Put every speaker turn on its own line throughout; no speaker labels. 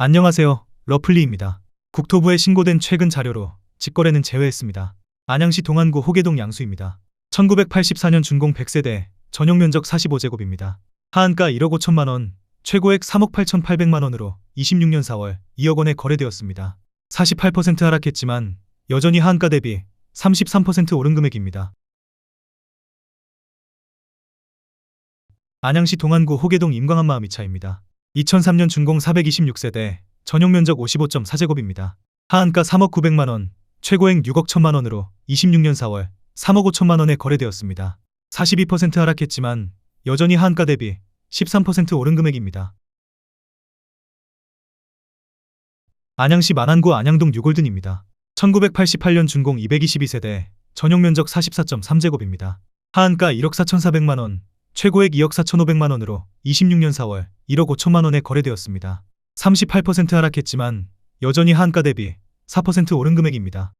안녕하세요. 러플리입니다. 국토부에 신고된 최근 자료로 직거래는 제외했습니다. 안양시 동안구 호계동 양수입니다. 1984년 준공 100세대, 전용 면적 45제곱입니다. 하한가 1억 5천만 원, 최고액 3억 8,800만 원으로 26년 4월 2억 원에 거래되었습니다. 48% 하락했지만 여전히 하한가 대비 33% 오른 금액입니다. 안양시 동안구 호계동 임광한마을 이차입니다. 2003년 준공 426세대, 전용 면적 55.4제곱입니다. 하한가 3억 900만 원, 최고액 6억 1천만 원으로 26년 4월 3억 5천만 원에 거래되었습니다. 42% 하락했지만 여전히 하한가 대비 13% 오른 금액입니다. 안양시 만안구 안양동 6골든입니다. 1988년 준공 222세대, 전용 면적 44.3제곱입니다. 하한가 1억 4,400만 원, 최고액 2억 4,500만 원으로 26년 4월 1억 5천만 원에 거래되었습니다. 38% 하락했지만 여전히 하한가 대비 4% 오른 금액입니다.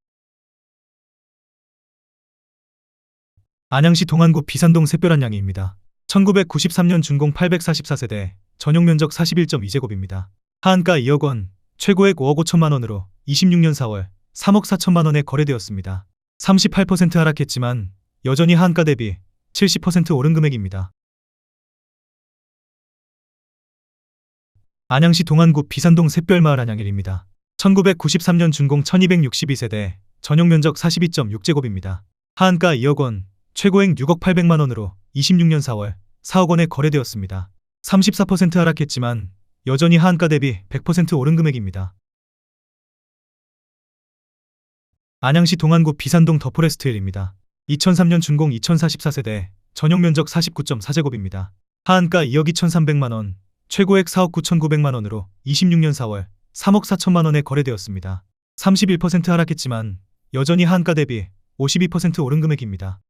안양시 동안구 비산동 샛별한양이입니다. 1993년 준공 844세대, 전용 면적 41.2제곱입니다. 하한가 2억 원, 최고액 5억 5천만 원으로 26년 4월 3억 4천만 원에 거래되었습니다. 38% 하락했지만 여전히 하한가 대비 70% 오른 금액입니다. 안양시 동안구 비산동 샛별마을 안양일입니다. 1993년 준공 1262세대, 전용 면적 42.6제곱입니다. 하한가 2억 원, 최고액 6억 800만 원으로 26년 4월 4억 원에 거래되었습니다. 34% 하락했지만 여전히 하한가 대비 100% 오른 금액입니다. 안양시 동안구 비산동 더포레스트힐입니다. 2003년 준공 2044세대, 전용 면적 49.4제곱입니다. 하한가 2억 2,300만 원, 최고액 4억 9,900만 원으로 26년 4월 3억 4천만 원에 거래되었습니다. 31% 하락했지만 여전히 하한가 대비 52% 오른 금액입니다.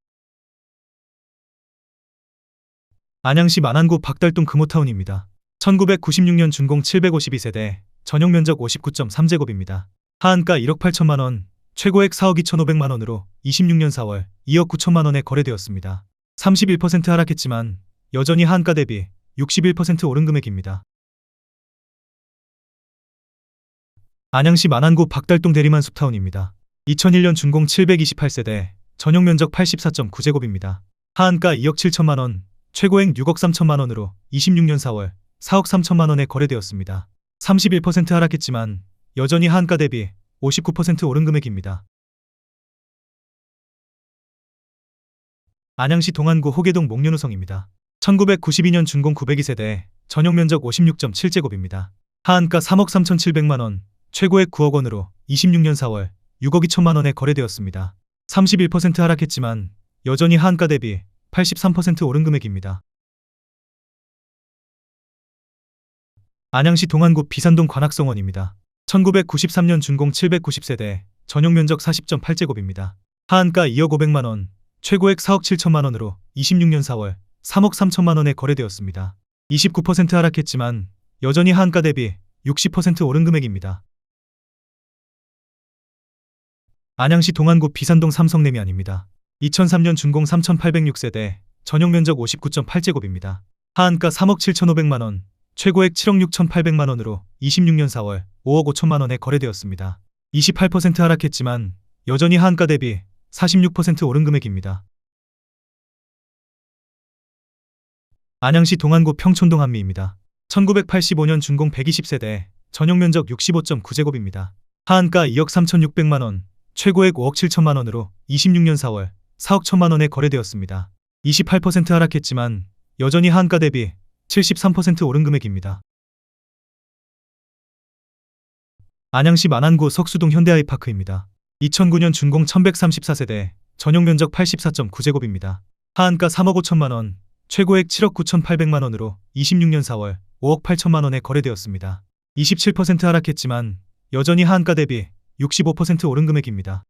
안양시 만안구 박달동 금호타운입니다. 1996년 준공 752세대, 전용 면적 59.3제곱입니다. 하한가 1억 8천만 원, 최고액 4억 2,500만 원으로 26년 4월 2억 9천만 원에 거래되었습니다. 31% 하락했지만 여전히 하한가 대비 61% 오른 금액입니다. 안양시 만안구 박달동 대리만 숲타운입니다. 2001년 준공 728세대, 전용 면적 84.9제곱입니다. 하한가 2억 7천만 원, 최고액 6억 3천만 원으로 26년 4월 4억 3천만 원에 거래되었습니다. 31% 하락했지만 여전히 하한가 대비 59% 오른 금액입니다. 안양시 동안구 호계동 목련우성입니다. 1992년 준공 902세대, 전용 면적 56.7제곱입니다. 하한가 3억 3,700만 원, 최고액 9억 원으로 26년 4월 6억 2천만 원에 거래되었습니다. 31% 하락했지만 여전히 하한가 대비 83% 오른 금액입니다. 안양시 동안구 비산동 관악성원입니다. 1993년 준공 790세대, 전용 면적 40.8제곱입니다. 하한가 2억 500만 원, 최고액 4억 7천만 원으로 26년 4월 3억 3천만 원에 거래되었습니다. 29% 하락했지만 여전히 하한가 대비 60% 오른 금액입니다. 안양시 동안구 비산동 삼성레미안입니다. 2003년 준공 3806세대, 전용 면적 59.8제곱입니다. 하한가 3억 7,500만 원, 최고액 7억 6,800만 원으로 26년 4월 5억 5천만 원에 거래되었습니다. 28% 하락했지만 여전히 하한가 대비 46% 오른 금액입니다. 안양시 동안구 평촌동 한미입니다. 1985년 준공 120세대, 전용 면적 65.9제곱입니다. 하한가 2억 3,600만 원, 최고액 5억 7천만 원으로 26년 4월 4억 1천만 원에 거래되었습니다. 28% 하락했지만 여전히 하한가 대비 73% 오른 금액입니다. 안양시 만안구 석수동 현대아이파크입니다. 2009년 준공 1134세대, 전용 면적 84.9제곱입니다. 하한가 3억 5천만 원, 최고액 7억 9,800만 원으로 26년 4월 5억 8천만 원에 거래되었습니다. 27% 하락했지만 여전히 하한가 대비 65% 오른 금액입니다.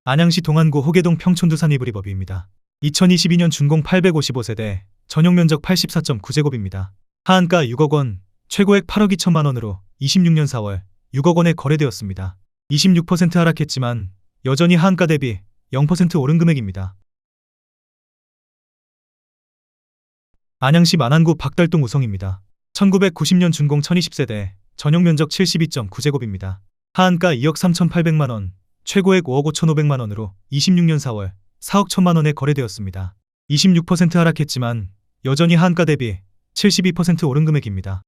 안양시 동안구 호계동 평촌두산 이브리버비입니다. 2022년 준공 855세대, 전용 면적 84.9제곱입니다. 하한가 6억 원, 최고액 8억 2천만 원으로 26년 4월 6억 원에 거래되었습니다. 26% 하락했지만 여전히 하한가 대비 0% 오른 금액입니다. 안양시 만안구 박달동 우성입니다. 1990년 준공 1020세대, 전용면적 72.9제곱입니다. 하한가 2억 3,800만원, 최고액 5억 5,500만원으로 26년 4월 4억 1천만원에 거래되었습니다. 26% 하락했지만 여전히 하한가 대비 72% 오른 금액입니다.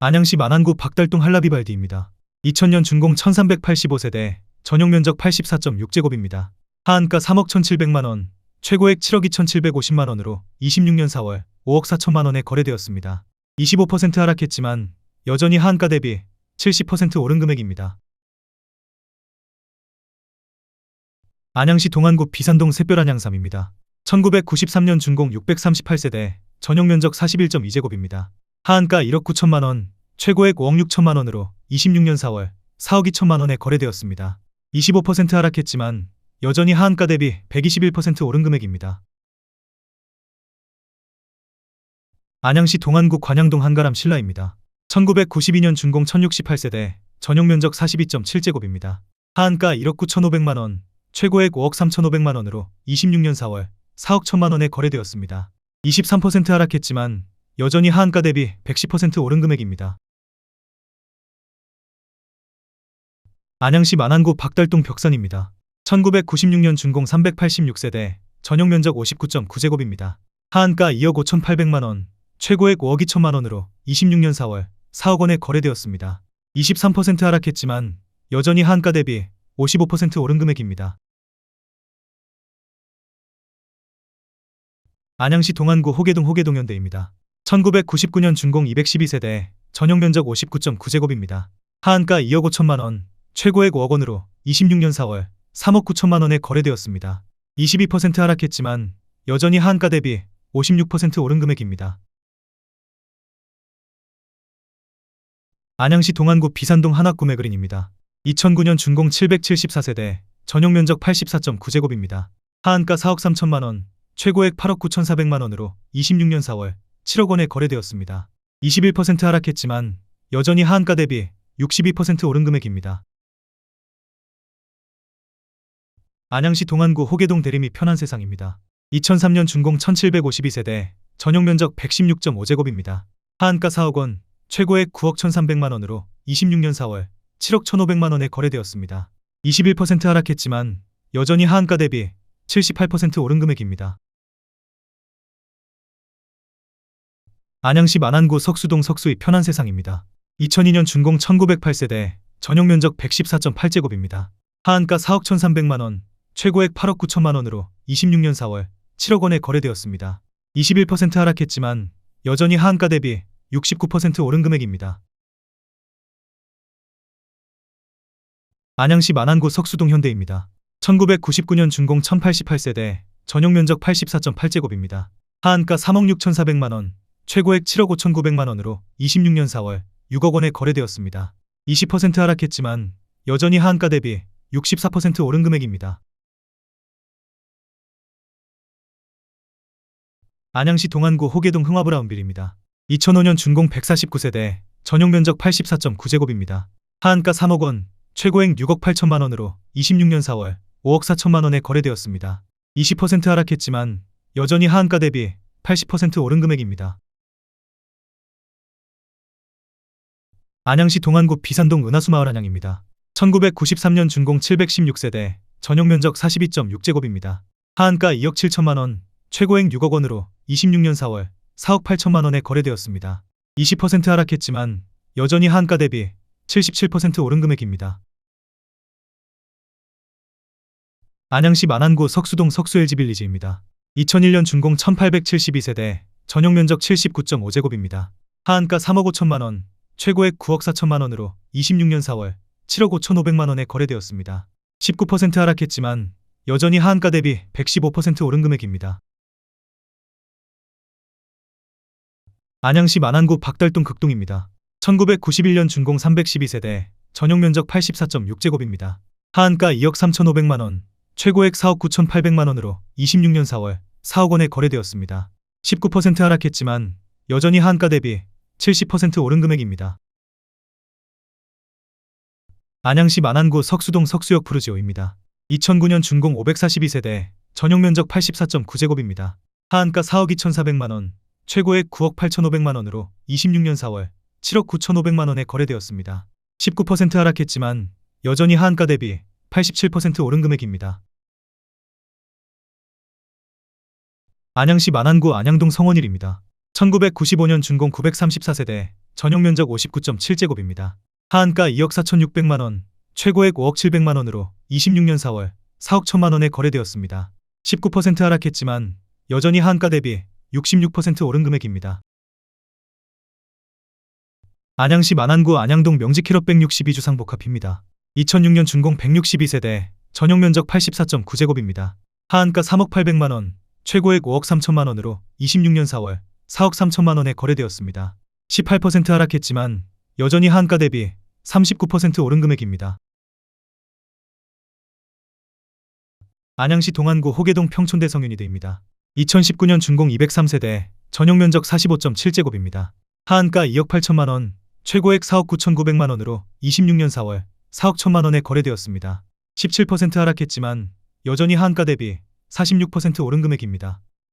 안양시 만안구 박달동 한라비발디입니다. 2000년 준공 1385세대, 전용면적 84.6제곱입니다. 하한가 3억 1,700만원, 최고액 7억 2,750만원으로 26년 4월 5억 4천만원에 거래되었습니다. 25% 하락했지만 여전히 하한가 대비 70% 오른 금액입니다. 안양시 동안구 비산동 샛별안양삼입니다. 1993년 준공 638세대, 전용면적 41.2제곱입니다. 하한가 1억 9천만원, 최고액 5억 6천만원으로 26년 4월 4억 2천만원에 거래되었습니다. 25% 하락했지만 여전히 하한가 대비 121% 오른 금액입니다. 안양시 동안구 관양동 한가람 신라입니다. 1992년 준공 1068세대, 전용면적 42.7제곱입니다. 하한가 1억 9,500만원, 최고액 5억 3,500만원으로 26년 4월 4억 1천만원에 거래되었습니다. 23% 하락했지만 여전히 하한가 대비 110% 오른 금액입니다. 안양시 만안구 박달동 벽산입니다. 1996년 준공 386세대, 전용면적 59.9제곱입니다. 하한가 2억 5,800만원, 최고액 5억 2천만원으로 26년 4월 4억 원에 거래되었습니다. 23% 하락했지만 여전히 하한가 대비 55% 오른 금액입니다. 안양시 동안구 호계동 현대입니다. 1999년 준공 212세대, 전용면적 59.9제곱입니다. 하한가 2억 5천만원, 최고액 5억 원으로 26년 4월 3억 9천만원에 거래되었습니다. 22% 하락했지만 여전히 하한가 대비 56% 오른 금액입니다. 안양시 동안구 비산동 한화구매그린입니다. 2009년 준공 774세대, 전용면적 84.9제곱입니다. 하한가 4억 3천만원, 최고액 8억 9,400만원으로 26년 4월 7억 원에 거래되었습니다. 21% 하락했지만 여전히 하한가 대비 62% 오른 금액입니다. 안양시 동안구 호계동 대림이 편한세상입니다. 2003년 준공 1752세대, 전용면적 116.5제곱입니다. 하한가 4억 원, 최고액 9억 1,300만원으로 26년 4월 7억 1,500만원에 거래되었습니다. 21% 하락했지만 여전히 하한가 대비 78% 오른 금액입니다. 안양시 만안구 석수동 석수이 편한세상입니다. 2002년 준공 1908세대, 전용면적 114.8제곱입니다. 하한가 4억 1,300만원, 최고액 8억 9천만원으로 26년 4월 7억 원에 거래되었습니다. 21% 하락했지만 여전히 하한가 대비 69% 오른 금액입니다. 안양시 만안구 석수동 현대입니다. 1999년 준공 1088세대, 전용면적 84.8제곱입니다. 하한가 3억 6,400만원, 최고액 7억 5,900만원으로 26년 4월 6억 원에 거래되었습니다. 20% 하락했지만 여전히 하한가 대비 64% 오른 금액입니다. 안양시 동안구 호계동 흥화브라운빌입니다. 2005년 준공 149세대, 전용면적 84.9제곱입니다. 하한가 3억 원, 최고액 6억 8천만원으로 26년 4월 5억 4천만원에 거래되었습니다. 20% 하락했지만 여전히 하한가 대비 80% 오른 금액입니다. 안양시 동안구 비산동 은하수마을 안양입니다. 1993년 준공 716세대, 전용면적 42.6제곱입니다. 하한가 2억 7천만원, 최고액 6억 원으로 26년 4월 4억 8천만원에 거래되었습니다. 20% 하락했지만 여전히 하한가 대비 77% 오른 금액입니다. 안양시 만안구 석수동 석수LG빌리지입니다. 2001년 준공 1872세대, 전용면적 79.5제곱입니다. 하한가 3억 5천만원, 최고액 9억 4천만원으로 26년 4월 7억 5,500만원에 거래되었습니다. 19% 하락했지만 여전히 하한가 대비 115% 오른 금액입니다. 안양시 만안구 박달동 극동입니다. 1991년 준공 312세대, 전용면적 84.6제곱입니다. 하한가 2억 3,500만원, 최고액 4억 9,800만원으로 26년 4월 4억 원에 거래되었습니다. 19% 하락했지만 여전히 하한가 대비 70% 오른 금액입니다. 안양시 만안구 석수동 석수역 푸르지오입니다. 2009년 준공 542세대, 전용면적 84.9제곱입니다. 하한가 4억 2,400만 원, 최고액 9억 8,500만 원으로 26년 4월 7억 9,500만 원에 거래되었습니다. 19% 하락했지만 여전히 하한가 대비 87% 오른 금액입니다. 안양시 만안구 안양동 성원일입니다. 1995년 준공 934세대, 전용 면적 59.7제곱입니다. 하한가 2억 4,600만 원, 최고액 5억 700만 원으로 26년 4월 4억 1천만 원에 거래되었습니다. 19% 하락했지만 여전히 하한가 대비 66% 오른 금액입니다. 안양시 만안구 안양동 명지캐럿 162주 상복합입니다. 2006년 준공 162세대, 전용 면적 84.9제곱입니다. 하한가 3억 800만 원, 최고액 5억 3천만 원으로 26년 4월 4억 3천만 원에 거래되었습니다. 18% 하락했지만 여전히 하한가 대비 39% 오른 금액입니다. 안양시 동안구 호계동 평촌대 성윤이대입니다. 2019년 준공 203세대, 전용 면적 45.7제곱입니다. 하한가 2억 8천만 원, 최고액 4억 9,900만 원으로 26년 4월 4억 1천만 원에 거래되었습니다. 17% 하락했지만 여전히 하한가 대비 46% 오른 금액입니다.